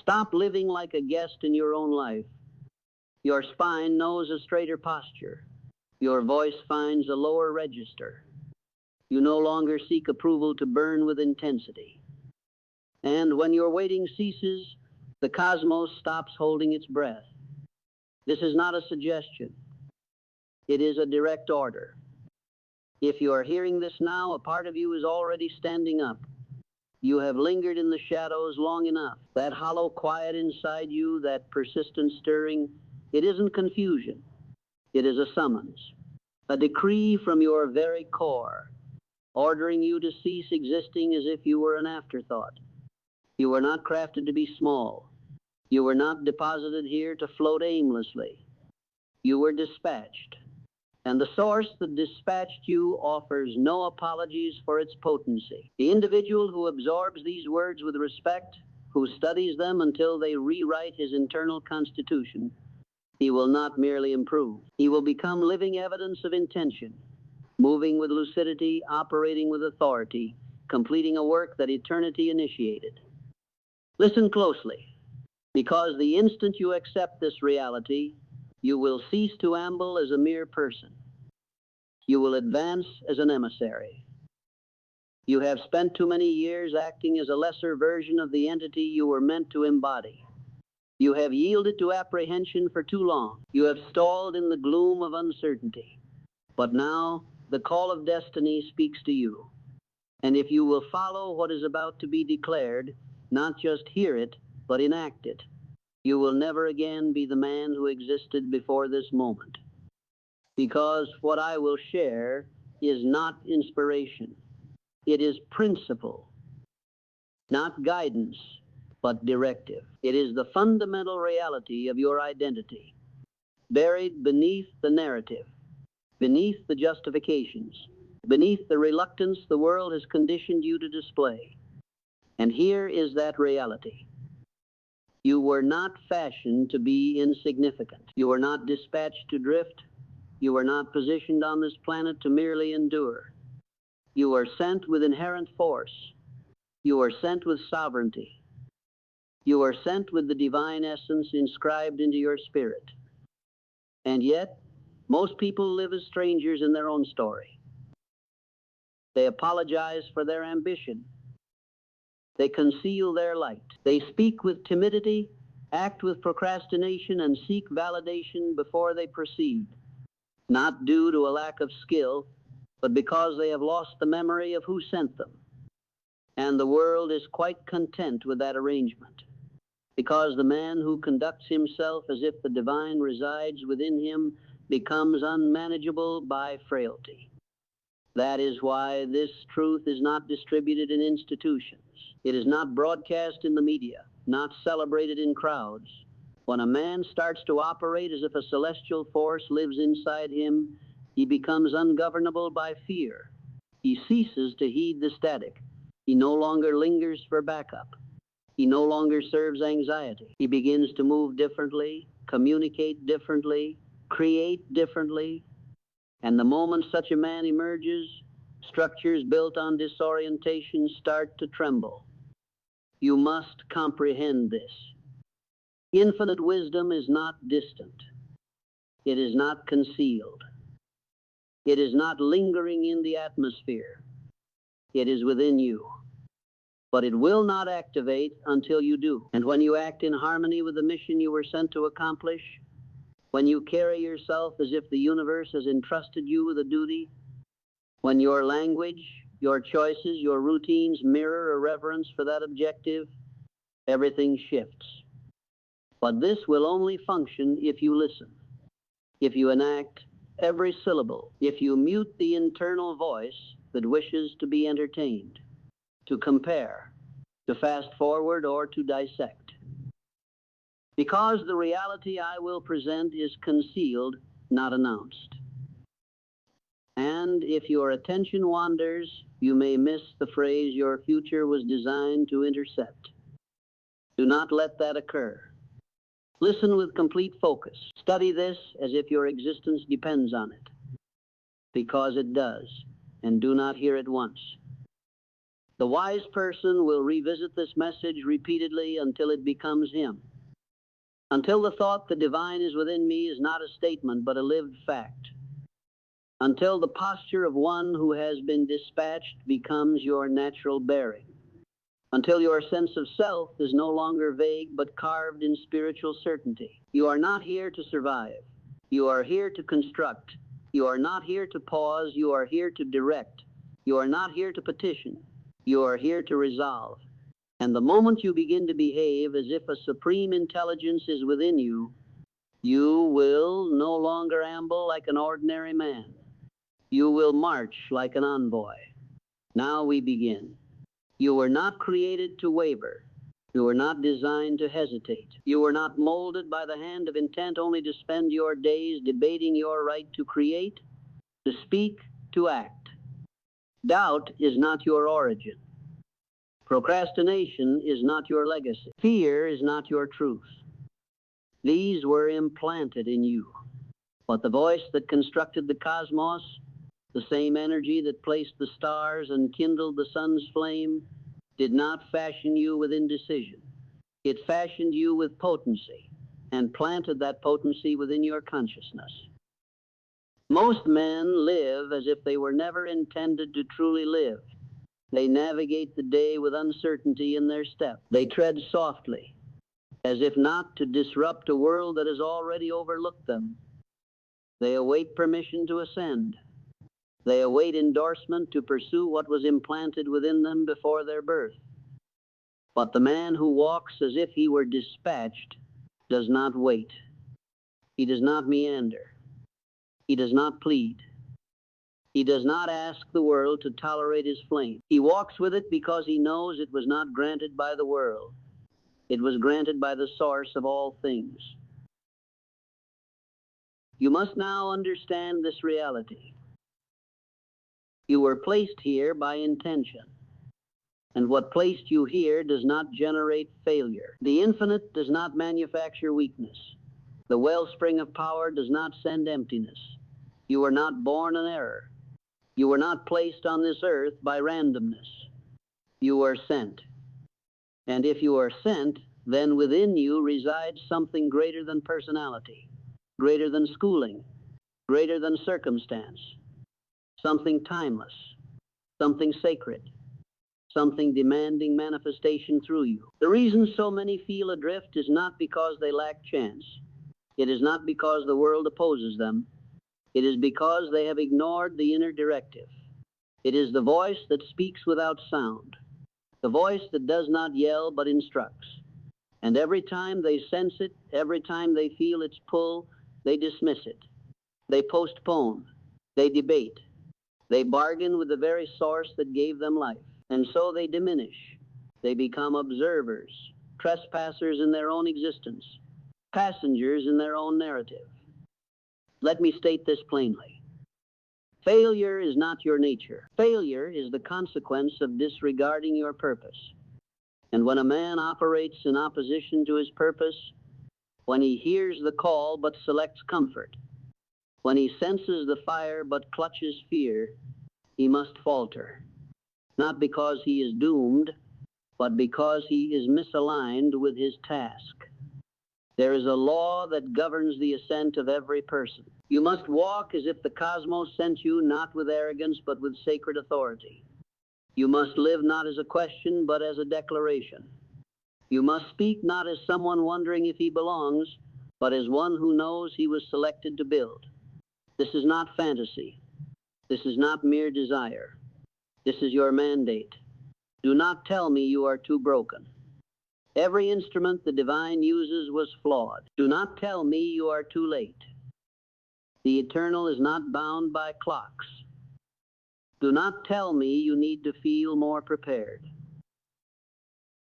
Stop living like a guest in your own life. Your spine knows a straighter posture. Your voice finds a lower register. You no longer seek approval to burn with intensity. And when your waiting ceases, the cosmos stops holding its breath. This is not a suggestion. It is a direct order. If you are hearing this now, a part of you is already standing up. You have lingered in the shadows long enough. That hollow quiet inside you, that persistent stirring, it isn't confusion. It is a summons, a decree from your very core, ordering you to cease existing as if you were an afterthought. You were not crafted to be small. You were not deposited here to float aimlessly. You were dispatched. And the source that dispatched you offers no apologies for its potency. The individual who absorbs these words with respect, who studies them until they rewrite his internal constitution, he will not merely improve. He will become living evidence of intention, moving with lucidity, operating with authority, completing a work that eternity initiated. Listen closely, because the instant you accept this reality, you will cease to amble as a mere person. You will advance as an emissary. You have spent too many years acting as a lesser version of the entity you were meant to embody. You have yielded to apprehension for too long. You have stalled in the gloom of uncertainty. But now, the call of destiny speaks to you. And if you will follow what is about to be declared, not just hear it, but enact it, you will never again be the man who existed before this moment. Because what I will share is not inspiration. It is principle, not guidance, but directive. It is the fundamental reality of your identity, buried beneath the narrative, beneath the justifications, beneath the reluctance the world has conditioned you to display. And here is that reality. You were not fashioned to be insignificant. You were not dispatched to drift. You were not positioned on this planet to merely endure. You were sent with inherent force. You were sent with sovereignty. You were sent with the divine essence inscribed into your spirit. And yet, most people live as strangers in their own story. They apologize for their ambition. They conceal their light. They speak with timidity, act with procrastination, and seek validation before they proceed, not due to a lack of skill, but because they have lost the memory of who sent them. And the world is quite content with that arrangement, because the man who conducts himself as if the divine resides within him becomes unmanageable by frailty. That is why this truth is not distributed in institutions. It is not broadcast in the media, not celebrated in crowds. When a man starts to operate as if a celestial force lives inside him, he becomes ungovernable by fear. He ceases to heed the static. He no longer lingers for backup. He no longer serves anxiety. He begins to move differently, communicate differently, create differently. And the moment such a man emerges, structures built on disorientation start to tremble. You must comprehend this. Infinite wisdom is not distant. It is not concealed. It is not lingering in the atmosphere. It is within you. But it will not activate until you do. And when you act in harmony with the mission you were sent to accomplish, when you carry yourself as if the universe has entrusted you with a duty, when your language, your choices, your routines mirror a reverence for that objective, everything shifts. But this will only function if you listen, if you enact every syllable, if you mute the internal voice that wishes to be entertained, to compare, to fast forward, or to dissect. Because the reality I will present is concealed, not announced. And if your attention wanders, you may miss the phrase your future was designed to intercept. Do not let that occur. Listen with complete focus. Study this as if your existence depends on it, because it does, and do not hear it once. The wise person will revisit this message repeatedly until it becomes him. Until the thought the divine is within me is not a statement but a lived fact. Until the posture of one who has been dispatched becomes your natural bearing. Until your sense of self is no longer vague but carved in spiritual certainty. You are not here to survive. You are here to construct. You are not here to pause. You are here to direct. You are not here to petition. You are here to resolve. And the moment you begin to behave as if a supreme intelligence is within you, you will no longer amble like an ordinary man. You will march like an envoy. Now we begin. You were not created to waver. You were not designed to hesitate. You were not molded by the hand of intent only to spend your days debating your right to create, to speak, to act. Doubt is not your origin. Procrastination is not your legacy. Fear is not your truth. These were implanted in you. But the voice that constructed the cosmos, the same energy that placed the stars and kindled the sun's flame, did not fashion you with indecision. It fashioned you with potency and planted that potency within your consciousness. Most men live as if they were never intended to truly live. They navigate the day with uncertainty in their step. They tread softly, as if not to disrupt a world that has already overlooked them. They await permission to ascend. They await endorsement to pursue what was implanted within them before their birth. But the man who walks as if he were dispatched does not wait. He does not meander. He does not plead. He does not ask the world to tolerate his flame. He walks with it because he knows it was not granted by the world. It was granted by the source of all things. You must now understand this reality. You were placed here by intention. And what placed you here does not generate failure. The infinite does not manufacture weakness. The wellspring of power does not send emptiness. You were not born in error. You were not placed on this earth by randomness. You were sent. And if you are sent, then within you resides something greater than personality, greater than schooling, greater than circumstance, something timeless, something sacred, something demanding manifestation through you. The reason so many feel adrift is not because they lack chance. It is not because the world opposes them. It is because they have ignored the inner directive. It is the voice that speaks without sound, the voice that does not yell but instructs. And every time they sense it, every time they feel its pull, they dismiss it. They postpone. They debate. They bargain with the very source that gave them life. And so they diminish. They become observers, trespassers in their own existence, passengers in their own narrative. Let me state this plainly. Failure is not your nature. Failure is the consequence of disregarding your purpose. And when a man operates in opposition to his purpose, when he hears the call but selects comfort, when he senses the fire but clutches fear, he must falter. Not because he is doomed, but because he is misaligned with his task. There is a law that governs the ascent of every person. You must walk as if the cosmos sent you, not with arrogance, but with sacred authority. You must live not as a question, but as a declaration. You must speak not as someone wondering if he belongs, but as one who knows he was selected to build. This is not fantasy. This is not mere desire. This is your mandate. Do not tell me you are too broken. Every instrument the divine uses was flawed. Do not tell me you are too late. The eternal is not bound by clocks. Do not tell me you need to feel more prepared.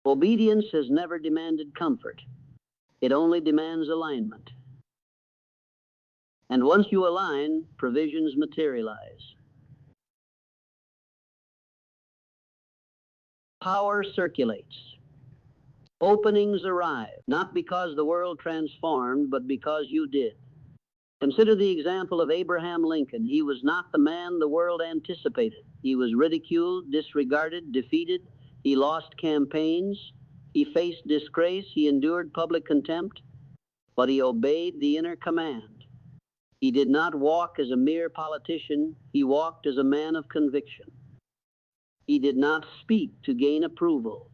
Obedience has never demanded comfort. It only demands alignment. And once you align, provisions materialize. Power circulates. Openings arrive, not because the world transformed, but because you did. Consider the example of Abraham Lincoln. He was not the man the world anticipated. He was ridiculed, disregarded, defeated. He lost campaigns. He faced disgrace. He endured public contempt. But he obeyed the inner command. He did not walk as a mere politician. He walked as a man of conviction. He did not speak to gain approval.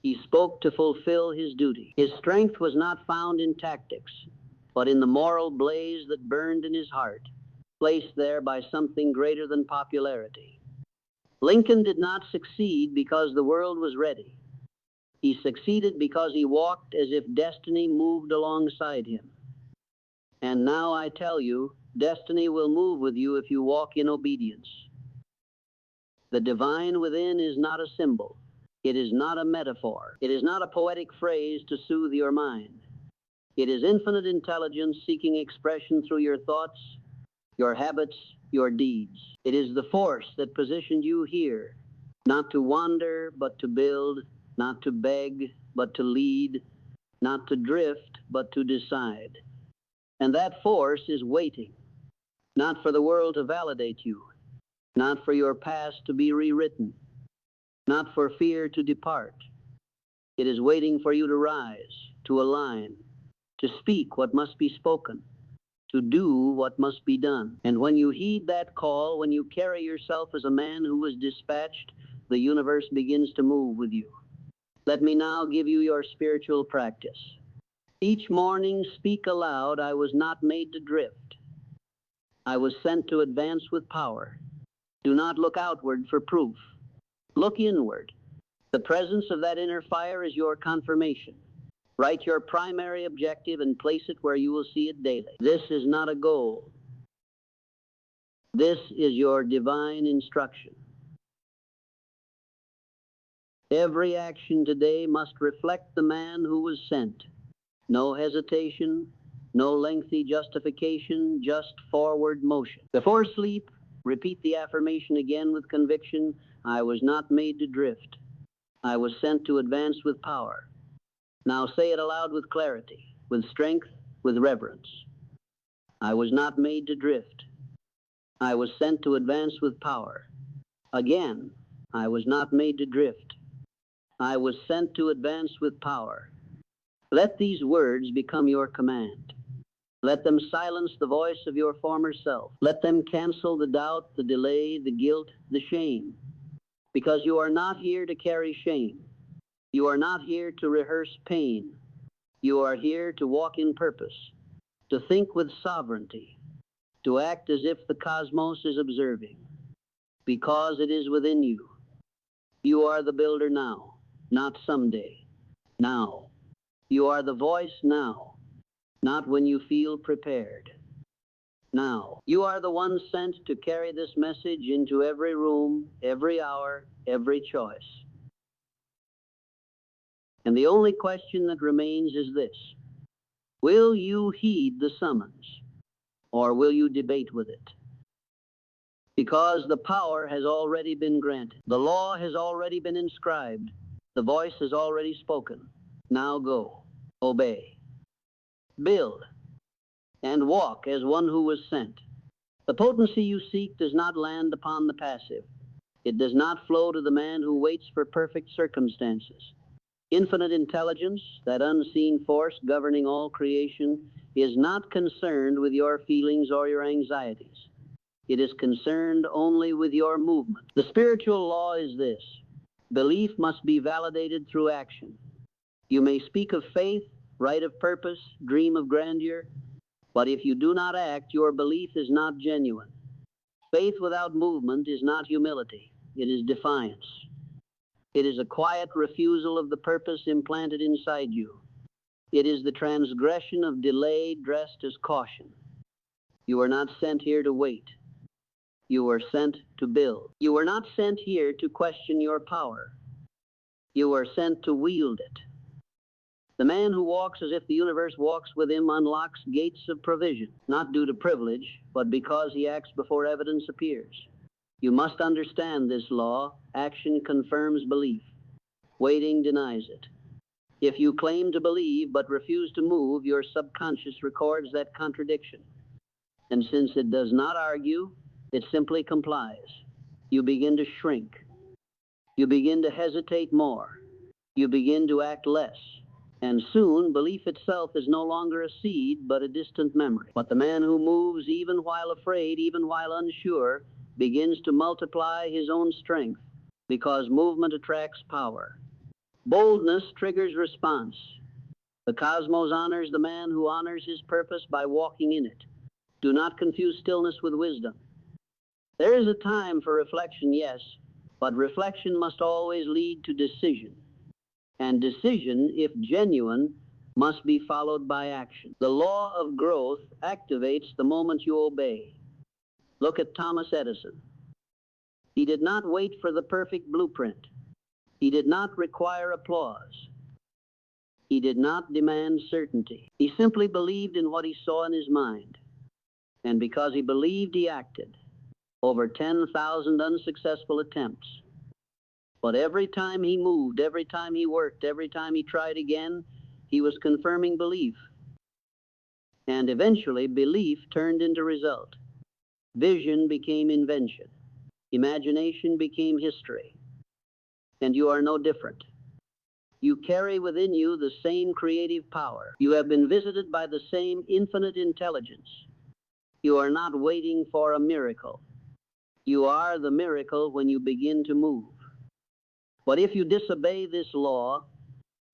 He spoke to fulfill his duty. His strength was not found in tactics, but in the moral blaze that burned in his heart, placed there by something greater than popularity. Lincoln did not succeed because the world was ready. He succeeded because he walked as if destiny moved alongside him. And now I tell you, destiny will move with you if you walk in obedience. The divine within is not a symbol. It is not a metaphor. It is not a poetic phrase to soothe your mind. It is infinite intelligence seeking expression through your thoughts, your habits, your deeds. It is the force that positioned you here, not to wander, but to build, not to beg, but to lead, not to drift, but to decide. And that force is waiting, not for the world to validate you, not for your past to be rewritten, not for fear to depart. It is waiting for you to rise, to align, to speak what must be spoken, to do what must be done. And when you heed that call, when you carry yourself as a man who was dispatched, the universe begins to move with you. Let me now give you your spiritual practice. Each morning, speak aloud, I was not made to drift. I was sent to advance with power. Do not look outward for proof. Look inward. The presence of that inner fire is your confirmation. Write your primary objective and place it where you will see it daily. This is not a goal. This is your divine instruction. Every action today must reflect the man who was sent. No hesitation, no lengthy justification, just forward motion. Before sleep, repeat the affirmation again with conviction. I was not made to drift. I was sent to advance with power. Now say it aloud with clarity, with strength, with reverence. I was not made to drift. I was sent to advance with power. Again, I was not made to drift. I was sent to advance with power. Let these words become your command. Let them silence the voice of your former self. Let them cancel the doubt, the delay, the guilt, the shame. Because you are not here to carry shame. You are not here to rehearse pain. You are here to walk in purpose, to think with sovereignty, to act as if the cosmos is observing, because it is within you. You are the builder now, not someday. Now. You are the voice now, not when you feel prepared. Now. You are the one sent to carry this message into every room, every hour, every choice. And the only question that remains is this: will you heed the summons, or will you debate with it? Because the power has already been granted. The law has already been inscribed. The voice has already spoken. Now go, obey, build, and walk as one who was sent. The potency you seek does not land upon the passive. It does not flow to the man who waits for perfect circumstances. Infinite intelligence, that unseen force governing all creation, is not concerned with your feelings or your anxieties. It is concerned only with your movement. The spiritual law is this: belief must be validated through action. You may speak of faith, write of purpose, dream of grandeur, but if you do not act, your belief is not genuine. Faith without movement is not humility. It is defiance. It is a quiet refusal of the purpose implanted inside you. It is the transgression of delay dressed as caution. You are not sent here to wait. You are sent to build. You are not sent here to question your power. You are sent to wield it. The man who walks as if the universe walks with him unlocks gates of provision, not due to privilege, but because he acts before evidence appears. You must understand this law. Action confirms belief. Waiting denies it. If you claim to believe but refuse to move, your subconscious records that contradiction. And since it does not argue, it simply complies. You begin to shrink. You begin to hesitate more. You begin to act less. And soon, belief itself is no longer a seed, but a distant memory. But the man who moves even while afraid, even while unsure, begins to multiply his own strength, because movement attracts power. Boldness triggers response. The cosmos honors the man who honors his purpose by walking in it. Do not confuse stillness with wisdom. There is a time for reflection, yes, but reflection must always lead to decision. And decision, if genuine, must be followed by action. The law of growth activates the moment you obey. Look at Thomas Edison. He did not wait for the perfect blueprint. He did not require applause. He did not demand certainty. He simply believed in what he saw in his mind. And because he believed, he acted. Over 10,000 unsuccessful attempts. But every time he moved, every time he worked, every time he tried again, he was confirming belief. And eventually, belief turned into result. Vision became invention. Imagination became history. And you are no different. You carry within you the same creative power. You have been visited by the same infinite intelligence. You are not waiting for a miracle. You are the miracle when you begin to move. But if you disobey this law,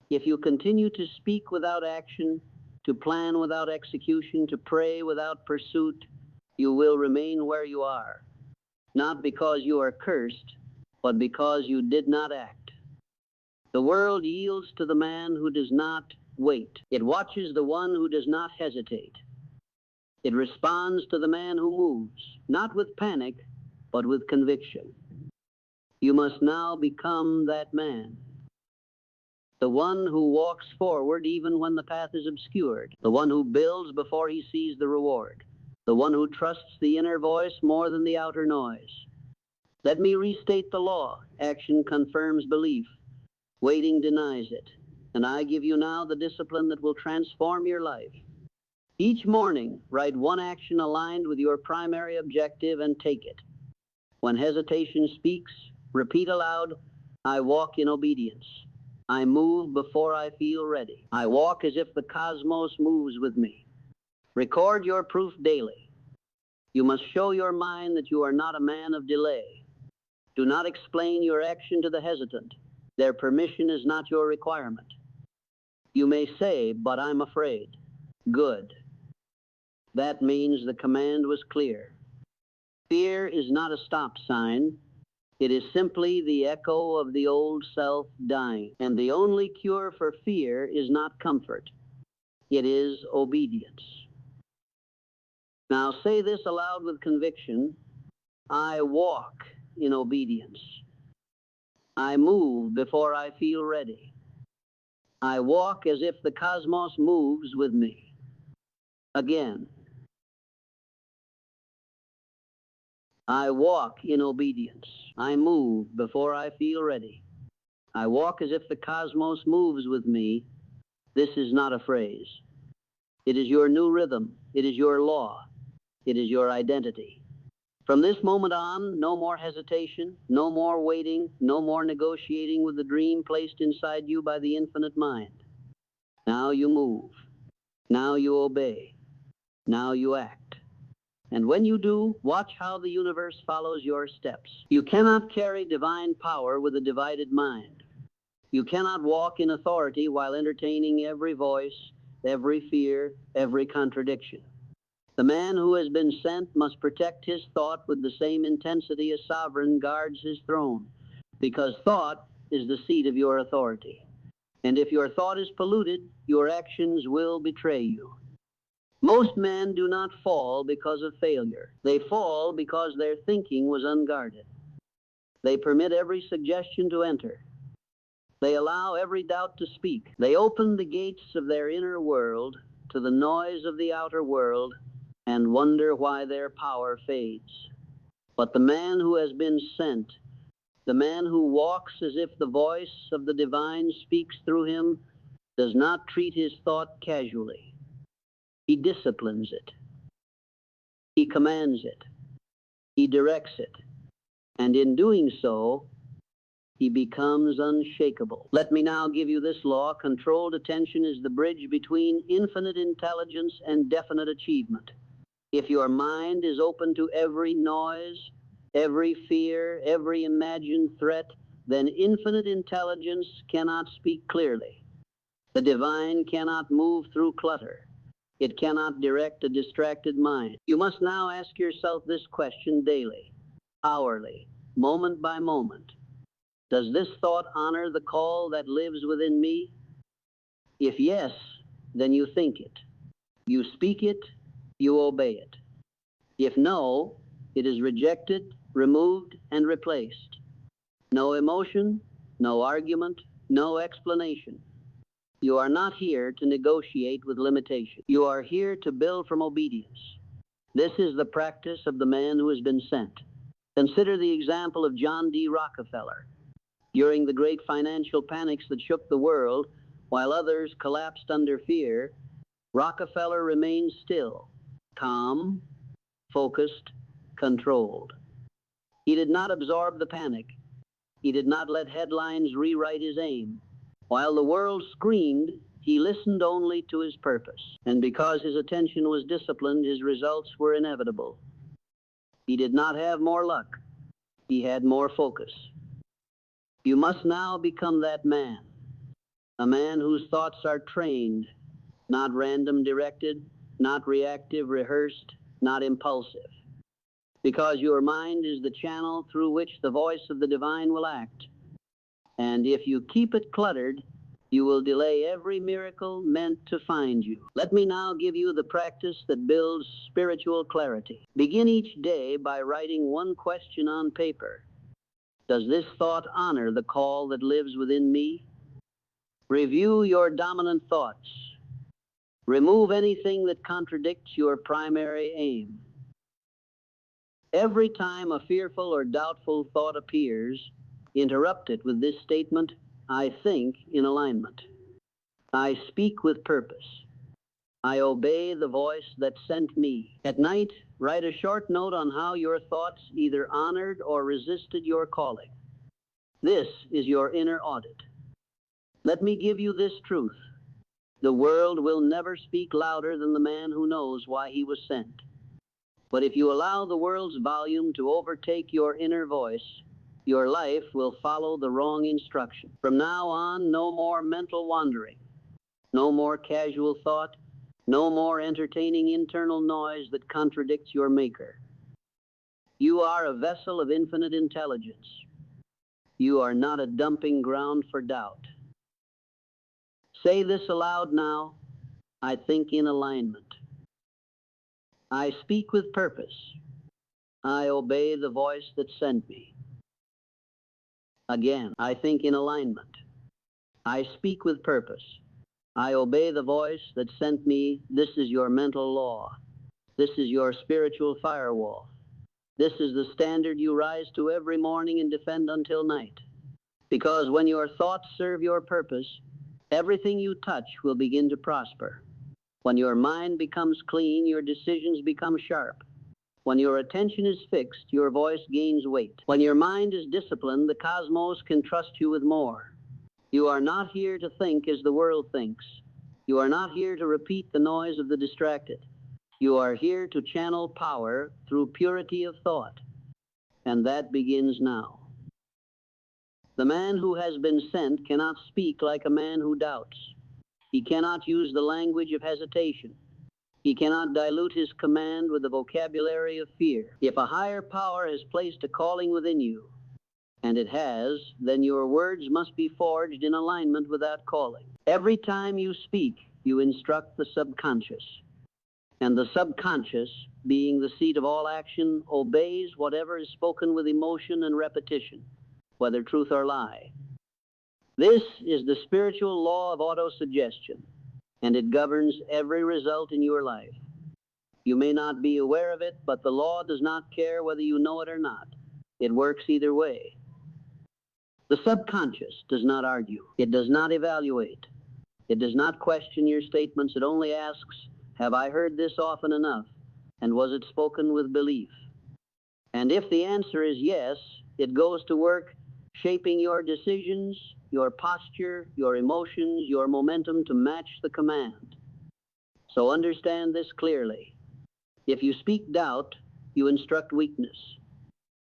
if you continue to speak without action, to plan without execution, to pray without pursuit, you will remain where you are. Not because you are cursed, but because you did not act. The world yields to the man who does not wait. It watches the one who does not hesitate. It responds to the man who moves, not with panic, but with conviction. You must now become that man. The one who walks forward even when the path is obscured. The one who builds before he sees the reward. The one who trusts the inner voice more than the outer noise. Let me restate the law. Action confirms belief. Waiting denies it. And I give you now the discipline that will transform your life. Each morning, write one action aligned with your primary objective and take it. When hesitation speaks, repeat aloud, I walk in obedience. I move before I feel ready. I walk as if the cosmos moves with me. Record your proof daily. You must show your mind that you are not a man of delay. Do not explain your action to the hesitant. Their permission is not your requirement. You may say, but I'm afraid. Good. That means the command was clear. Fear is not a stop sign. It is simply the echo of the old self dying. And the only cure for fear is not comfort. It is obedience. Now say this aloud with conviction. I walk in obedience. I move before I feel ready. I walk as if the cosmos moves with me. Again. I walk in obedience. I move before I feel ready. I walk as if the cosmos moves with me. This is not a phrase. It is your new rhythm. It is your law. It is your identity. From this moment on, no more hesitation, no more waiting, no more negotiating with the dream placed inside you by the infinite mind. Now you move. Now you obey. Now you act. And when you do, watch how the universe follows your steps. You cannot carry divine power with a divided mind. You cannot walk in authority while entertaining every voice, every fear, every contradiction. The man who has been sent must protect his thought with the same intensity a sovereign guards his throne, because thought is the seat of your authority. And if your thought is polluted, your actions will betray you. Most men do not fall because of failure. They fall because their thinking was unguarded. They permit every suggestion to enter. They allow every doubt to speak. They open the gates of their inner world to the noise of the outer world and wonder why their power fades. But the man who has been sent, the man who walks as if the voice of the divine speaks through him, does not treat his thought casually. He disciplines it. He commands it. He directs it. And in doing so, he becomes unshakable. Let me now give you this law. Controlled attention is the bridge between infinite intelligence and definite achievement. If your mind is open to every noise, every fear, every imagined threat, then infinite intelligence cannot speak clearly. The divine cannot move through clutter. It cannot direct a distracted mind. You must now ask yourself this question daily, hourly, moment by moment. Does this thought honor the call that lives within me? If yes, then you think it. You speak it, you obey it. If no, it is rejected, removed, and replaced. No emotion, no argument, no explanation. You are not here to negotiate with limitation. You are here to build from obedience. This is the practice of the man who has been sent. Consider the example of John D. Rockefeller. During the great financial panics that shook the world, while others collapsed under fear, Rockefeller remained still, calm, focused, controlled. He did not absorb the panic. He did not let headlines rewrite his aim. While the world screamed, he listened only to his purpose. And because his attention was disciplined, his results were inevitable. He did not have more luck. He had more focus. You must now become that man, a man whose thoughts are trained, not random directed, not reactive rehearsed, not impulsive. Because your mind is the channel through which the voice of the divine will act. And if you keep it cluttered, you will delay every miracle meant to find you. Let me now give you the practice that builds spiritual clarity. Begin each day by writing one question on paper. Does this thought honor the call that lives within me? Review your dominant thoughts. Remove anything that contradicts your primary aim. Every time a fearful or doubtful thought appears, interrupt it with this statement, I think in alignment. I speak with purpose. I obey the voice that sent me. At night, write a short note on how your thoughts either honored or resisted your calling. This is your inner audit. Let me give you this truth. The world will never speak louder than the man who knows why he was sent. But if you allow the world's volume to overtake your inner voice, your life will follow the wrong instruction. From now on, no more mental wandering, no more casual thought, no more entertaining internal noise that contradicts your maker. You are a vessel of infinite intelligence. You are not a dumping ground for doubt. Say this aloud now. I think in alignment. I speak with purpose. I obey the voice that sent me. Again, I think in alignment. I speak with purpose. I obey the voice that sent me. This is your mental law. This is your spiritual firewall. This is the standard you rise to every morning and defend until night. Because when your thoughts serve your purpose, everything you touch will begin to prosper. When your mind becomes clean, your decisions become sharp. When your attention is fixed, your voice gains weight. When your mind is disciplined, the cosmos can trust you with more. You are not here to think as the world thinks. You are not here to repeat the noise of the distracted. You are here to channel power through purity of thought. And that begins now. The man who has been sent cannot speak like a man who doubts. He cannot use the language of hesitation. He cannot dilute his command with the vocabulary of fear. If a higher power has placed a calling within you, and it has, then your words must be forged in alignment with that calling. Every time you speak, you instruct the subconscious. And the subconscious, being the seat of all action, obeys whatever is spoken with emotion and repetition, whether truth or lie. This is the spiritual law of autosuggestion, and it governs every result in your life. You may not be aware of it, but the law does not care whether you know it or not. It works either way. The subconscious does not argue. It does not evaluate. It does not question your statements. It only asks, have I heard this often enough? And was it spoken with belief? And if the answer is yes, it goes to work shaping your decisions, your posture, your emotions, your momentum to match the command. So understand this clearly. If you speak doubt, you instruct weakness.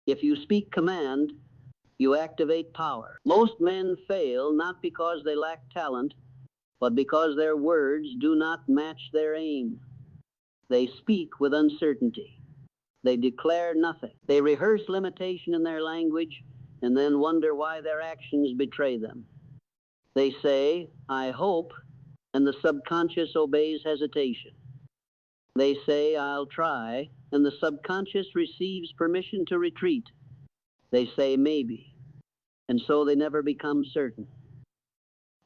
If you speak command, you activate power. Most men fail not because they lack talent, but because their words do not match their aim. They speak with uncertainty. They declare nothing. They rehearse limitation in their language and then wonder why their actions betray them. They say, I hope, and the subconscious obeys hesitation. They say, I'll try, and the subconscious receives permission to retreat. They say, maybe, and so they never become certain.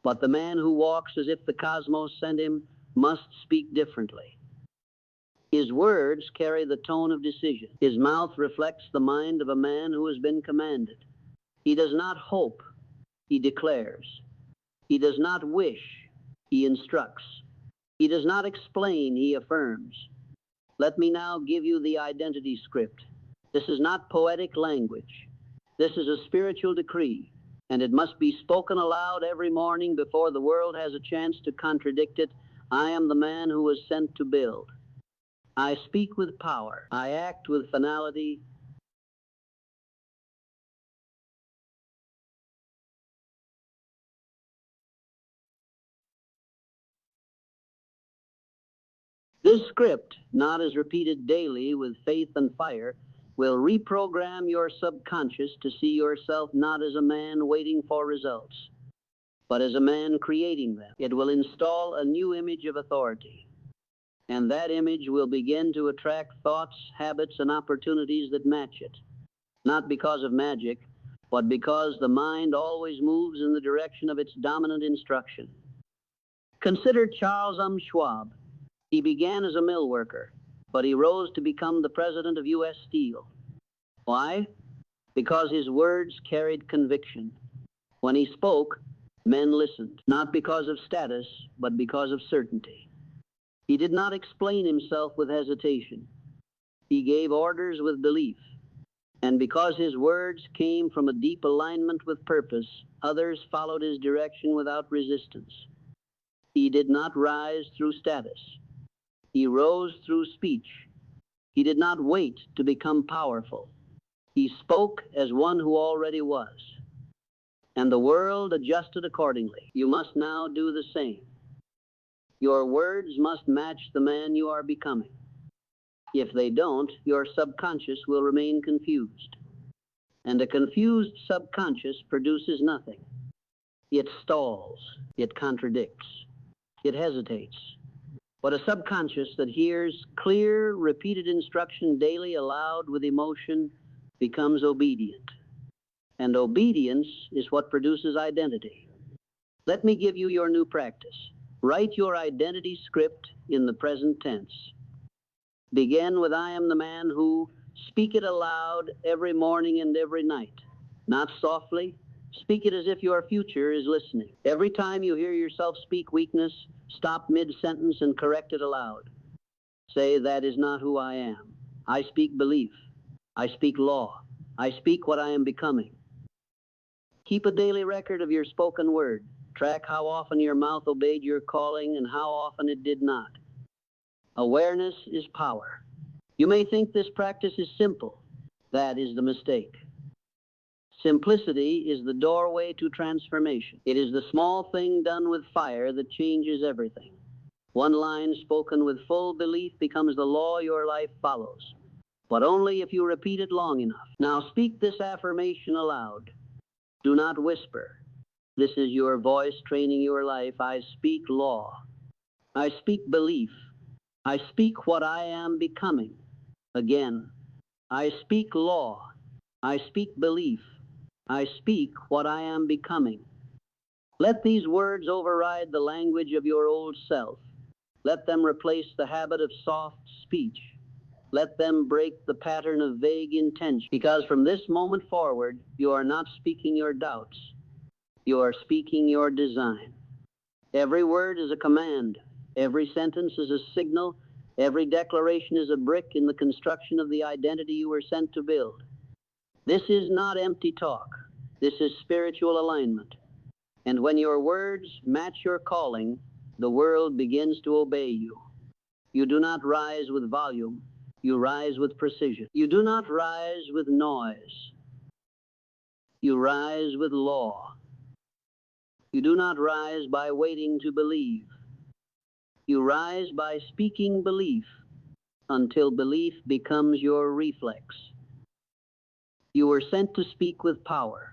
But the man who walks as if the cosmos sent him must speak differently. His words carry the tone of decision. His mouth reflects the mind of a man who has been commanded. He does not hope, he declares. He does not wish, he instructs. He does not explain, he affirms. Let me now give you the identity script. This is not poetic language. This is a spiritual decree, and it must be spoken aloud every morning before the world has a chance to contradict it. I am the man who was sent to build. I speak with power. I act with finality. This script, not as repeated daily with faith and fire, will reprogram your subconscious to see yourself not as a man waiting for results, but as a man creating them. It will install a new image of authority, and that image will begin to attract thoughts, habits, and opportunities that match it, not because of magic, but because the mind always moves in the direction of its dominant instruction. Consider Charles Schwab. He began as a mill worker, but he rose to become the president of U.S. Steel. Why? Because his words carried conviction. When he spoke, men listened, not because of status, but because of certainty. He did not explain himself with hesitation. He gave orders with belief. And because his words came from a deep alignment with purpose, others followed his direction without resistance. He did not rise through status. He rose through speech. He did not wait to become powerful. He spoke as one who already was. And the world adjusted accordingly. You must now do the same. Your words must match the man you are becoming. If they don't, your subconscious will remain confused. And a confused subconscious produces nothing. It stalls. It contradicts. It hesitates. But a subconscious that hears clear, repeated instruction daily aloud with emotion becomes obedient. And obedience is what produces identity. Let me give you your new practice. Write your identity script in the present tense. Begin with I am the man who, speak it aloud every morning and every night. Not softly. Speak it as if your future is listening. Every time you hear yourself speak weakness, stop mid-sentence and correct it aloud. Say, that is not who I am. I speak belief. I speak law. I speak what I am becoming. Keep a daily record of your spoken word. Track how often your mouth obeyed your calling and how often it did not. Awareness is power. You may think this practice is simple. That is the mistake. Simplicity is the doorway to transformation. It is the small thing done with fire that changes everything. One line spoken with full belief becomes the law your life follows, but only if you repeat it long enough. Now speak this affirmation aloud. Do not whisper. This is your voice training your life. I speak law. I speak belief. I speak what I am becoming. Again, I speak law. I speak belief. I speak what I am becoming. Let these words override the language of your old self. Let them replace the habit of soft speech. Let them break the pattern of vague intention. Because from this moment forward, you are not speaking your doubts. You are speaking your design. Every word is a command. Every sentence is a signal. Every declaration is a brick in the construction of the identity you were sent to build. This is not empty talk. This is spiritual alignment. And when your words match your calling, the world begins to obey you. You do not rise with volume. You rise with precision. You do not rise with noise. You rise with law. You do not rise by waiting to believe. You rise by speaking belief until belief becomes your reflex. You were sent to speak with power.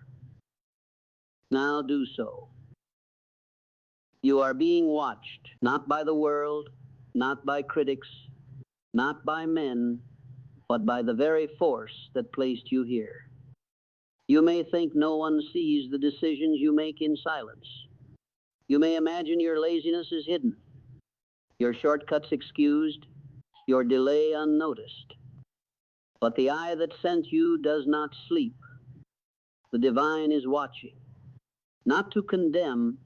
Now do so. You are being watched, not by the world, not by critics, not by men, but by the very force that placed you here. You may think no one sees the decisions you make in silence. You may imagine your laziness is hidden, your shortcuts excused, your delay unnoticed. But the eye that sent you does not sleep. The divine is watching, not to condemn,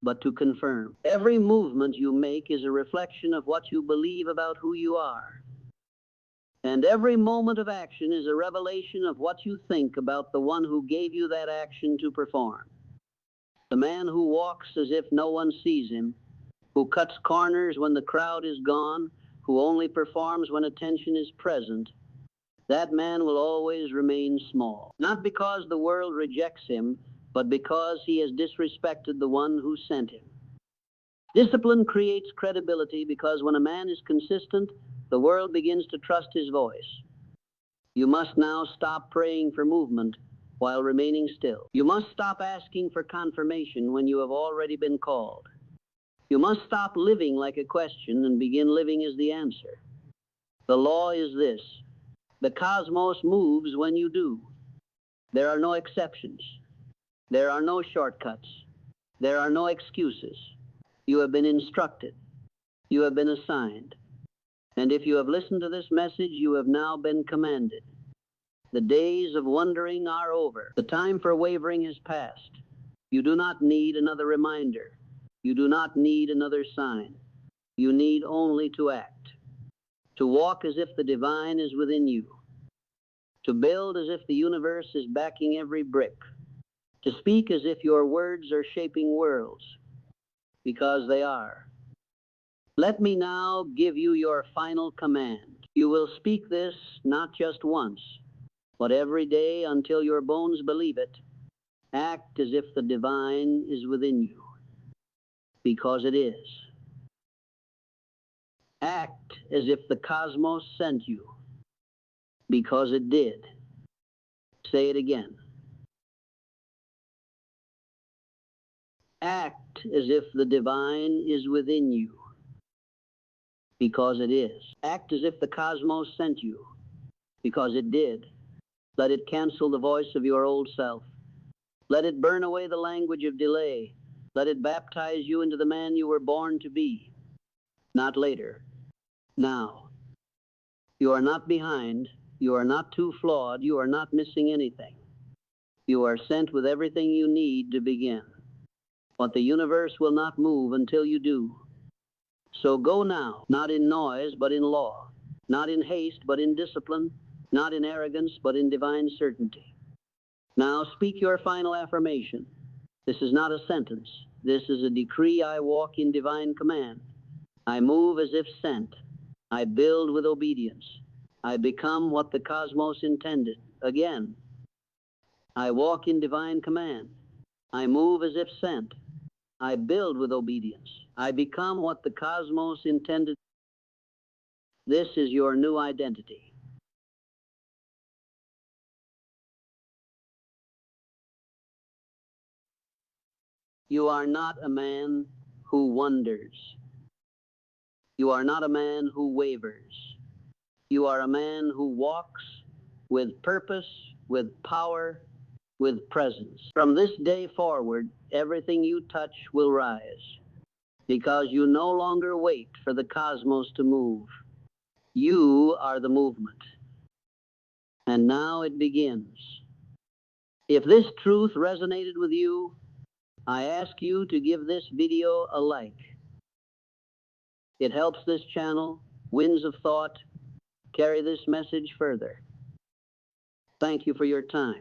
but to confirm. Every movement you make is a reflection of what you believe about who you are. And every moment of action is a revelation of what you think about the one who gave you that action to perform. The man who walks as if no one sees him, who cuts corners when the crowd is gone, who only performs when attention is present, that man will always remain small. Not because the world rejects him, but because he has disrespected the one who sent him. Discipline creates credibility because when a man is consistent, the world begins to trust his voice. You must now stop praying for movement while remaining still. You must stop asking for confirmation when you have already been called. You must stop living like a question and begin living as the answer. The law is this: the cosmos moves when you do. There are no exceptions. There are no shortcuts. There are no excuses. You have been instructed. You have been assigned. And if you have listened to this message, you have now been commanded. The days of wondering are over. The time for wavering is past. You do not need another reminder. You do not need another sign. You need only to act. To walk as if the divine is within you. To build as if the universe is backing every brick. To speak as if your words are shaping worlds, because they are. Let me now give you your final command. You will speak this not just once, but every day until your bones believe it. Act as if the divine is within you, because it is. Act as if the cosmos sent you, because it did. Say it again. Act as if the divine is within you, because it is. Act as if the cosmos sent you, because it did. Let it cancel the voice of your old self. Let it burn away the language of delay. Let it baptize you into the man you were born to be. Not later. Now. You are not behind. You are not too flawed. You are not missing anything. You are sent with everything you need to begin. But the universe will not move until you do. So go now, not in noise, but in law, not in haste, but in discipline, not in arrogance, but in divine certainty. Now speak your final affirmation. This is not a sentence. This is a decree. I walk in divine command. I move as if sent. I build with obedience. I become what the cosmos intended. Again, I walk in divine command. I move as if sent. I build with obedience. I become what the cosmos intended. This is your new identity. You are not a man who wonders. You are not a man who wavers. You are a man who walks with purpose, with power, with presence. From this day forward, everything you touch will rise, because you no longer wait for the cosmos to move. You are the movement. And now it begins. If this truth resonated with you, I ask you to give this video a like. It helps this channel winds of thought carry this message further. Thank you for your time.